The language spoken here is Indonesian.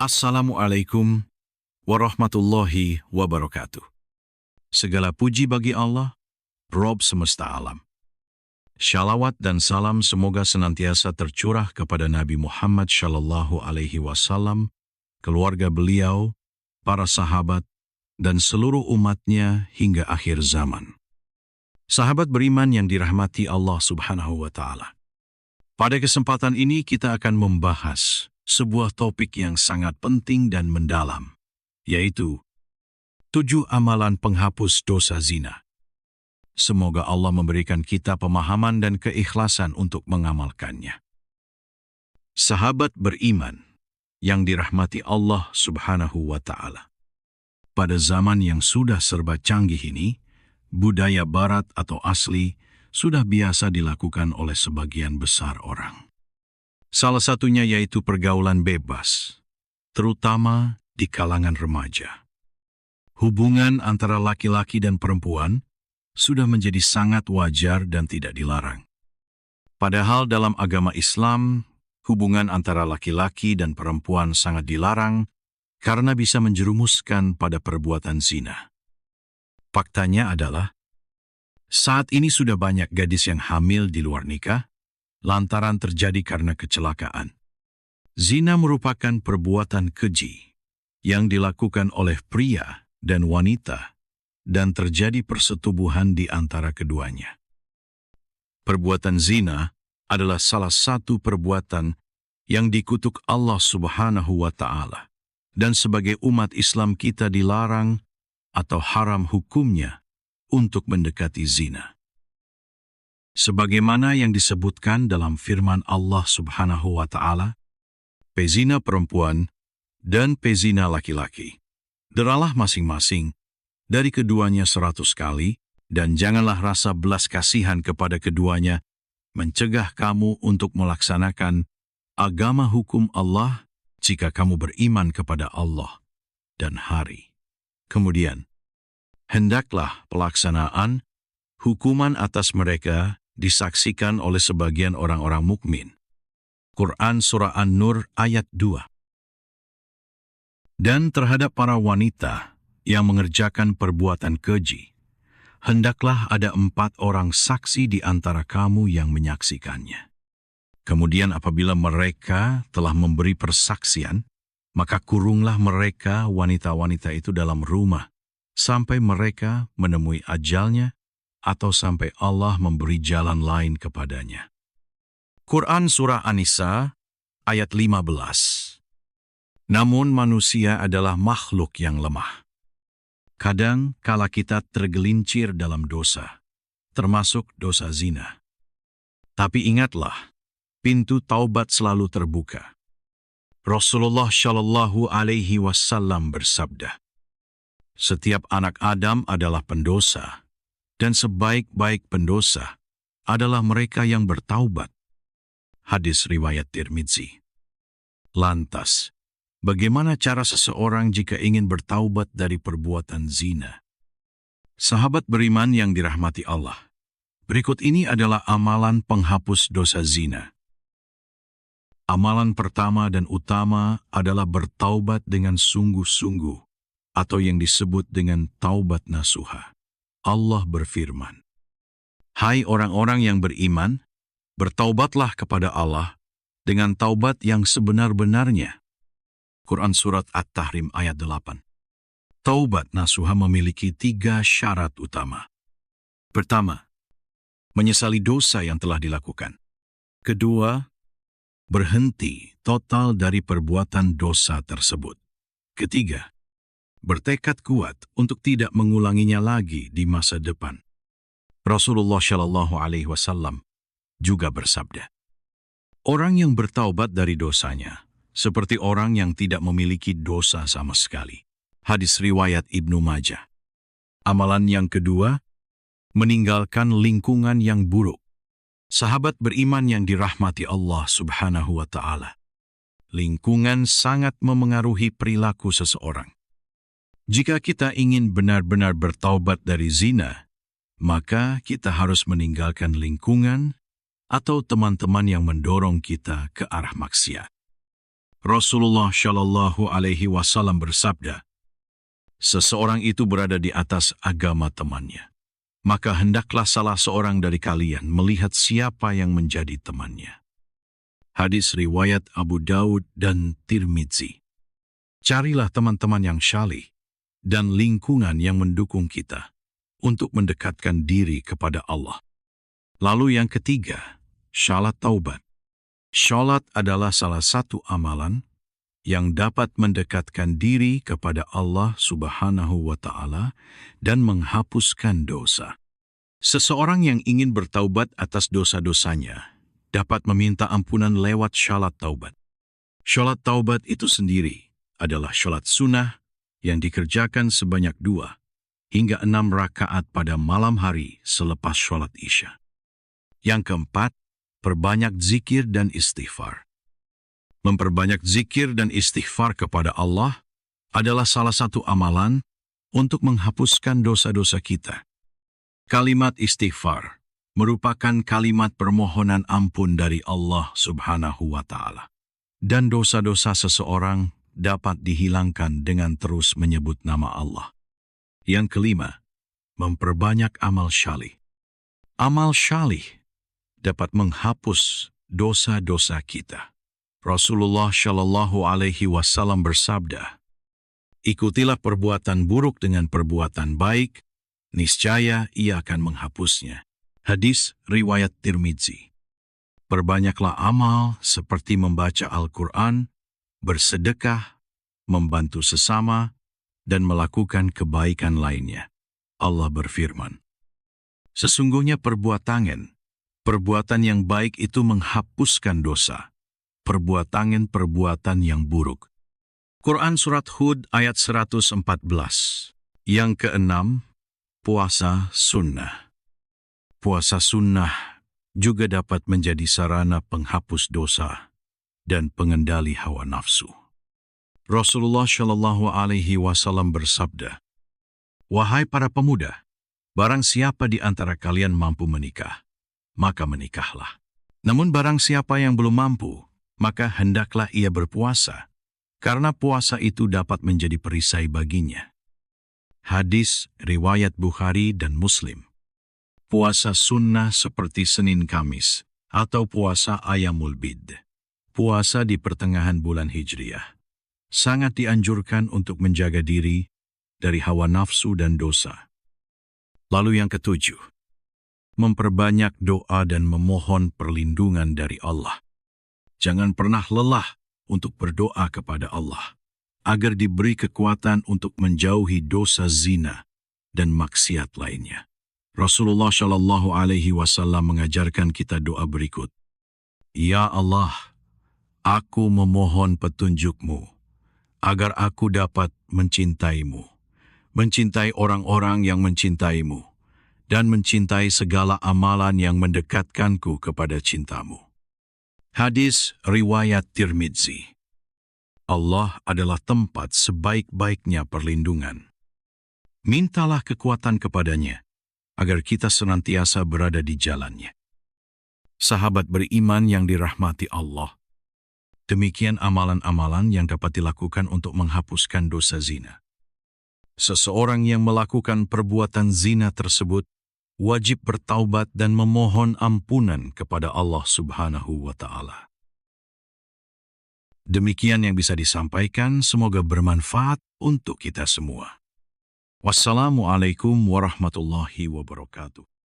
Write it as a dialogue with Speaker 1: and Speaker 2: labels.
Speaker 1: Assalamualaikum warahmatullahi wabarakatuh. Segala puji bagi Allah, Rob semesta alam. Shalawat dan salam semoga senantiasa tercurah kepada Nabi Muhammad Shallallahu Alaihi Wasallam, keluarga beliau, para sahabat, dan seluruh umatnya hingga akhir zaman. Sahabat beriman yang dirahmati Allah Subhanahu wa Ta'ala. Pada kesempatan ini kita akan membahas sebuah topik yang sangat penting dan mendalam, yaitu 7 amalan penghapus dosa zina. Semoga Allah memberikan kita pemahaman dan keikhlasan untuk mengamalkannya. Sahabat beriman yang dirahmati Allah Subhanahu wa Ta'ala. Pada zaman yang sudah serba canggih ini, budaya barat atau asli sudah biasa dilakukan oleh sebagian besar orang. Salah satunya yaitu pergaulan bebas, terutama di kalangan remaja. Hubungan antara laki-laki dan perempuan sudah menjadi sangat wajar dan tidak dilarang. Padahal dalam agama Islam, hubungan antara laki-laki dan perempuan sangat dilarang karena bisa menjerumuskan pada perbuatan zina. Faktanya adalah, saat ini sudah banyak gadis yang hamil di luar nikah, lantaran terjadi karena kecelakaan. Zina merupakan perbuatan keji yang dilakukan oleh pria dan wanita dan terjadi persetubuhan di antara keduanya. Perbuatan zina adalah salah satu perbuatan yang dikutuk Allah Subhanahu wa Ta'ala, dan sebagai umat Islam kita dilarang atau haram hukumnya untuk mendekati zina. Sebagaimana yang disebutkan dalam firman Allah Subhanahu wa Ta'ala, pezina perempuan dan pezina laki-laki, deralah masing-masing dari keduanya 100 kali, dan janganlah rasa belas kasihan kepada keduanya mencegah kamu untuk melaksanakan agama hukum Allah jika kamu beriman kepada Allah dan hari. Kemudian, hendaklah pelaksanaan hukuman atas mereka disaksikan oleh sebagian orang-orang mukmin. Quran Surah An-Nur ayat 2. Dan terhadap para wanita yang mengerjakan perbuatan keji, hendaklah ada 4 orang saksi di antara kamu yang menyaksikannya. Kemudian apabila mereka telah memberi persaksian, maka kurunglah mereka wanita-wanita itu dalam rumah, sampai mereka menemui ajalnya, atau sampai Allah memberi jalan lain kepadanya. Quran Surah An-Nisa ayat 15. Namun manusia adalah makhluk yang lemah. Kadang kala kita tergelincir dalam dosa, termasuk dosa zina. Tapi ingatlah, pintu taubat selalu terbuka. Rasulullah Shallallahu Alaihi Wasallam bersabda, setiap anak Adam adalah pendosa, dan sebaik-baik pendosa adalah mereka yang bertaubat. Hadis riwayat Tirmidzi. Lantas, bagaimana cara seseorang jika ingin bertaubat dari perbuatan zina? Sahabat beriman yang dirahmati Allah, berikut ini adalah amalan penghapus dosa zina. Amalan pertama dan utama adalah bertaubat dengan sungguh-sungguh, atau yang disebut dengan taubat nasuha. Allah berfirman, hai orang-orang yang beriman, bertaubatlah kepada Allah dengan taubat yang sebenar-benarnya. Quran Surat At-Tahrim ayat 8. Taubat nasuha memiliki 3 syarat utama. Pertama, menyesali dosa yang telah dilakukan. Kedua, berhenti total dari perbuatan dosa tersebut. Ketiga, bertekad kuat untuk tidak mengulanginya lagi di masa depan. Rasulullah Shallallahu Alaihi Wasallam juga bersabda, orang yang bertaubat dari dosanya seperti orang yang tidak memiliki dosa sama sekali. Hadis riwayat Ibnu Majah. Amalan yang kedua, meninggalkan lingkungan yang buruk. Sahabat beriman yang dirahmati Allah Subhanahu wa Ta'ala, lingkungan sangat memengaruhi perilaku seseorang. Jika kita ingin benar-benar bertaubat dari zina, maka kita harus meninggalkan lingkungan atau teman-teman yang mendorong kita ke arah maksiat. Rasulullah Shallallahu Alaihi Wasallam bersabda, seseorang itu berada di atas agama temannya, maka hendaklah salah seorang dari kalian melihat siapa yang menjadi temannya. Hadis riwayat Abu Daud dan Tirmidzi. Carilah teman-teman yang syalih dan lingkungan yang mendukung kita untuk mendekatkan diri kepada Allah. Lalu yang ketiga, syalat taubat. Syalat adalah salah satu amalan yang dapat mendekatkan diri kepada Allah Subhanahu wa Ta'ala dan menghapuskan dosa. Seseorang yang ingin bertaubat atas dosa-dosanya dapat meminta ampunan lewat syalat taubat. Syalat taubat itu sendiri adalah syalat sunnah yang dikerjakan sebanyak 2 hingga 6 rakaat pada malam hari selepas syalat Isya. Yang keempat, perbanyak zikir dan istighfar. Memperbanyak zikir dan istighfar kepada Allah adalah salah satu amalan untuk menghapuskan dosa-dosa kita. Kalimat istighfar merupakan kalimat permohonan ampun dari Allah Subhanahu wa Ta'ala. Dan dosa-dosa seseorang dapat dihilangkan dengan terus menyebut nama Allah. Yang kelima, memperbanyak amal syalih. Amal syalih dapat menghapus dosa-dosa kita. Rasulullah Shallallahu Alaihi Wasallam bersabda, ikutilah perbuatan buruk dengan perbuatan baik, niscaya ia akan menghapusnya. Hadis riwayat Tirmidzi. Perbanyaklah amal seperti membaca Al-Quran, bersedekah, membantu sesama, dan melakukan kebaikan lainnya. Allah berfirman, sesungguhnya perbuatan yang baik itu menghapuskan dosa. Perbuatan yang buruk. Quran Surat Hud ayat 114. Yang keenam, puasa sunnah. Puasa sunnah juga dapat menjadi sarana penghapus dosa dan pengendali hawa nafsu. Rasulullah Shallallahu Alaihi Wasallam bersabda, wahai para pemuda, barang siapa di antara kalian mampu menikah, maka menikahlah. Namun barang siapa yang belum mampu, maka hendaklah ia berpuasa, karena puasa itu dapat menjadi perisai baginya. Hadis riwayat Bukhari dan Muslim. Puasa sunnah seperti Senin Kamis atau puasa Ayyamul Bid, puasa di pertengahan bulan Hijriah, sangat dianjurkan untuk menjaga diri dari hawa nafsu dan dosa. Lalu yang ketujuh, memperbanyak doa dan memohon perlindungan dari Allah. Jangan pernah lelah untuk berdoa kepada Allah, agar diberi kekuatan untuk menjauhi dosa zina dan maksiat lainnya. Rasulullah Shallallahu Alaihi Wasallam mengajarkan kita doa berikut. Ya Allah, aku memohon petunjuk-Mu, agar aku dapat mencintai-Mu, mencintai orang-orang yang mencintai-Mu, dan mencintai segala amalan yang mendekatkanku kepada cinta-Mu. Hadis riwayat Tirmidzi. Allah adalah tempat sebaik-baiknya perlindungan. Mintalah kekuatan kepadanya, agar kita senantiasa berada di jalannya. Sahabat beriman yang dirahmati Allah, demikian amalan-amalan yang dapat dilakukan untuk menghapuskan dosa zina. Seseorang yang melakukan perbuatan zina tersebut wajib bertaubat dan memohon ampunan kepada Allah Subhanahu wa Ta'ala. Demikian yang bisa disampaikan, semoga bermanfaat untuk kita semua. Wassalamualaikum warahmatullahi wabarakatuh.